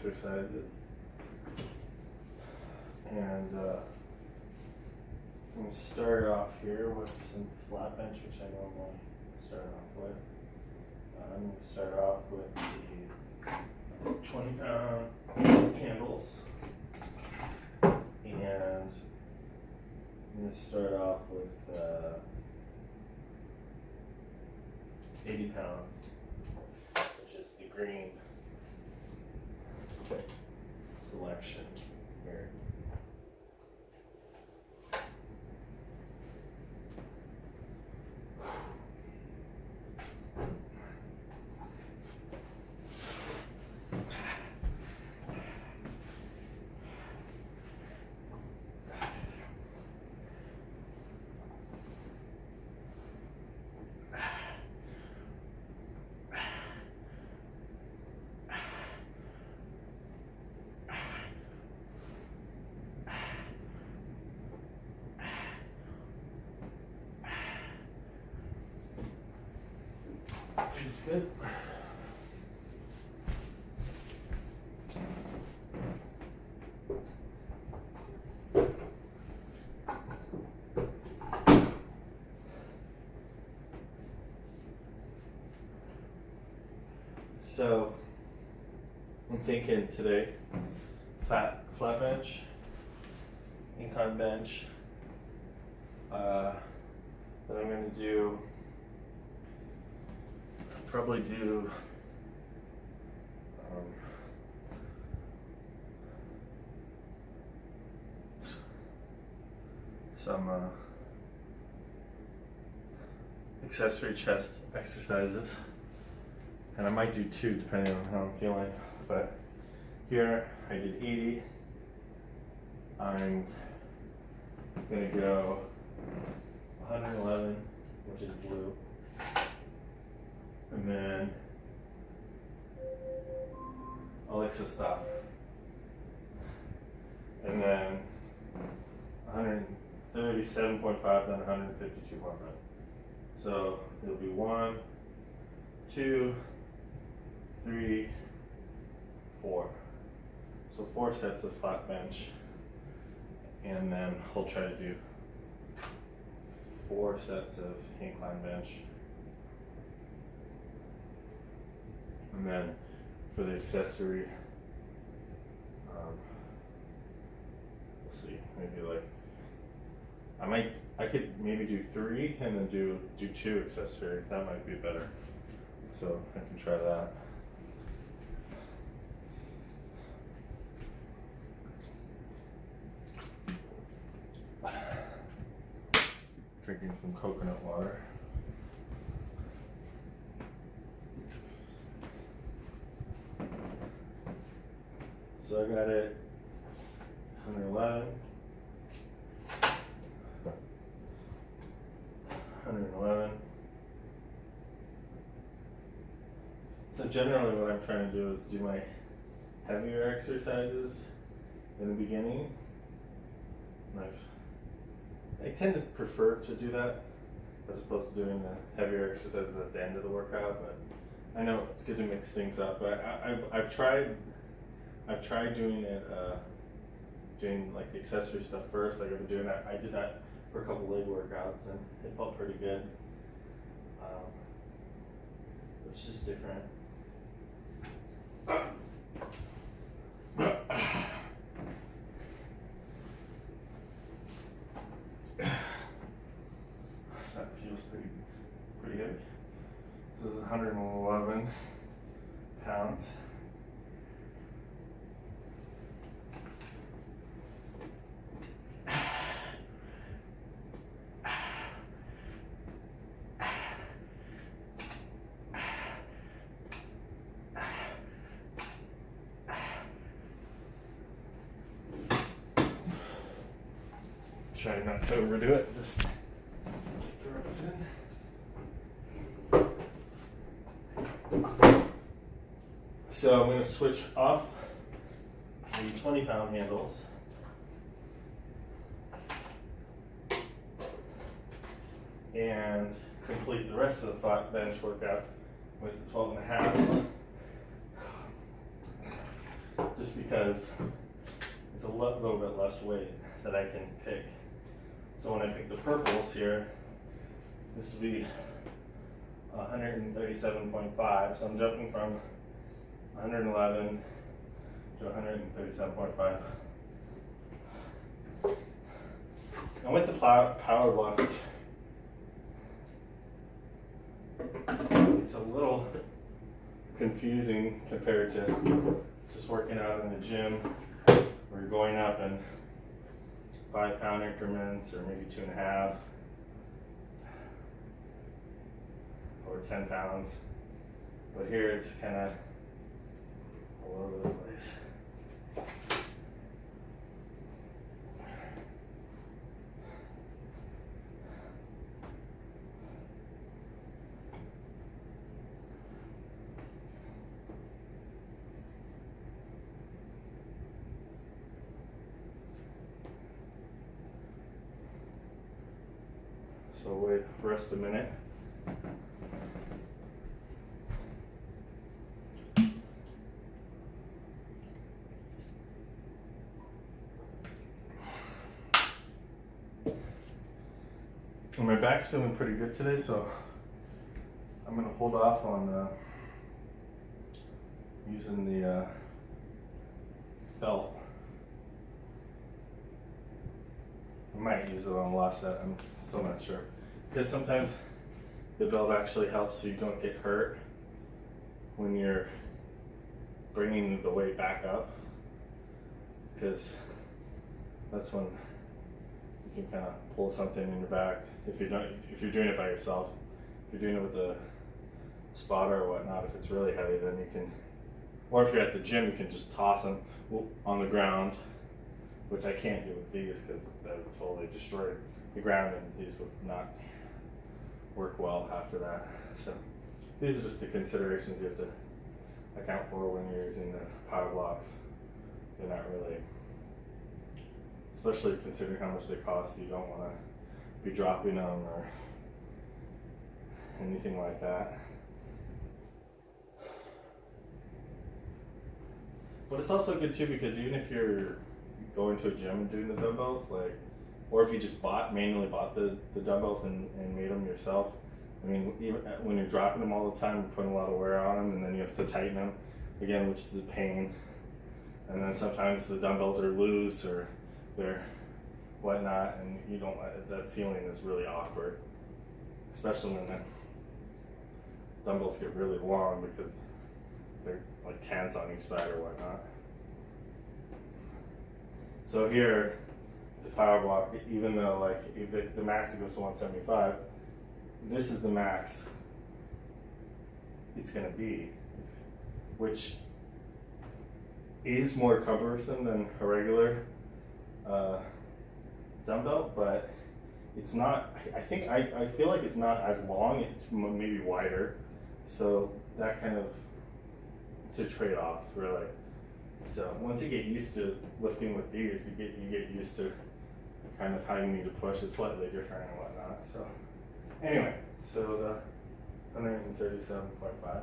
exercises. And I'm going to start off here with some flat bench, which I normally start off with. I'm going to start off with the 20-pound handles. And I'm going to start off with 80 pounds, which is the green selection here. Feels good. So I'm thinking today, flat bench, incline bench. Then I'm going to do probably do some accessory chest exercises, and I might do 2 depending on how I'm feeling. But here I did 80. I'm gonna go 111, which is blue. And then Alexa stop. And then 137.5, then 152.5. So it'll be 1, 2, 3, 4. So 4 sets of flat bench. And then we'll try to do 4 sets of incline bench. And then for the accessory, we'll see, maybe like, I could maybe do 3 and then do 2 accessory. That might be better. So I can try that. Drinking some coconut water. So I got it 111, 111. So generally what I'm trying to do is do my heavier exercises in the beginning. And I tend to prefer to do that as opposed to doing the heavier exercises at the end of the workout, but I know it's good to mix things up. But I've tried doing it, doing like the accessory stuff first. Like I've been doing that. I did that for a couple leg workouts, and it felt pretty good. It's just different. That feels pretty good. This is 111 pounds. Try not to overdo it, just get the reps in. So I'm going to switch off the 20-pound handles and complete the rest of the flat bench workout with the 12 and a halves. just because it's a little bit less weight that I can pick. So when I pick the purples here, this will be 137.5, so I'm jumping from 111 to 137.5. And with the PowerBlock, it's a little confusing compared to just working out in the gym where you're going up in 5-pound increments or maybe 2.5 or 10 pounds. But here it's kind of all over the place. So wait, rest a minute. And my back's feeling pretty good today, so I'm gonna hold off on using the belt. I might use it on the last set, I'm still not sure. Because sometimes the belt actually helps so you don't get hurt when you're bringing the weight back up. Because that's when you can kind of pull something in your back. If you're doing it by yourself, if you're doing it with a spotter or whatnot, if it's really heavy, then you can, or if you're at the gym, you can just toss them on the ground, which I can't do with these because that would totally destroy the ground and these would not work well after that. So these are just the considerations you have to account for when you're using the PowerBlocks. They're not really, especially considering how much they cost, you don't want to be dropping them or anything like that. But it's also good too because even if you're going to a gym and doing the dumbbells, like, or if you just manually bought the dumbbells and made them yourself, I mean, even when you're dropping them all the time, you're putting a lot of wear on them, and then you have to tighten them again, which is a pain. And then sometimes the dumbbells are loose or they're whatnot, and you don't. That feeling is really awkward, especially when the dumbbells get really long because they're like 10s on each side or whatnot. So here, the PowerBlock, even though like the max goes to 175, this is the max it's going to be, which is more cumbersome than a regular dumbbell, but it's not. I feel like it's not as long. It's maybe wider, so that kind of, it's a trade-off, really. So once you get used to lifting with these, you get used to kind of how you need to push. It's slightly different and whatnot. So anyway, so the 137.5.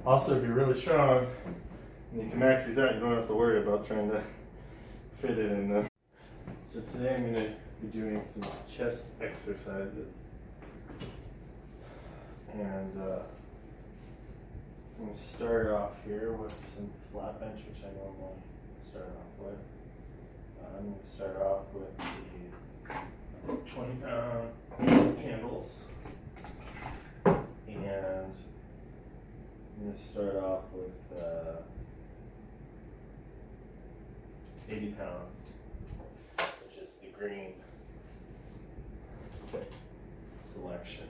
Also, if you're really strong and you can max these out, you don't have to worry about trying to fit it in them. So today I'm going to be doing some chest exercises. And I'm going to start off here with some flat bench, which I normally start off with. I'm going to start off with the 20-pound handles. And I'm going to start off with 80 pounds, which is the green selection.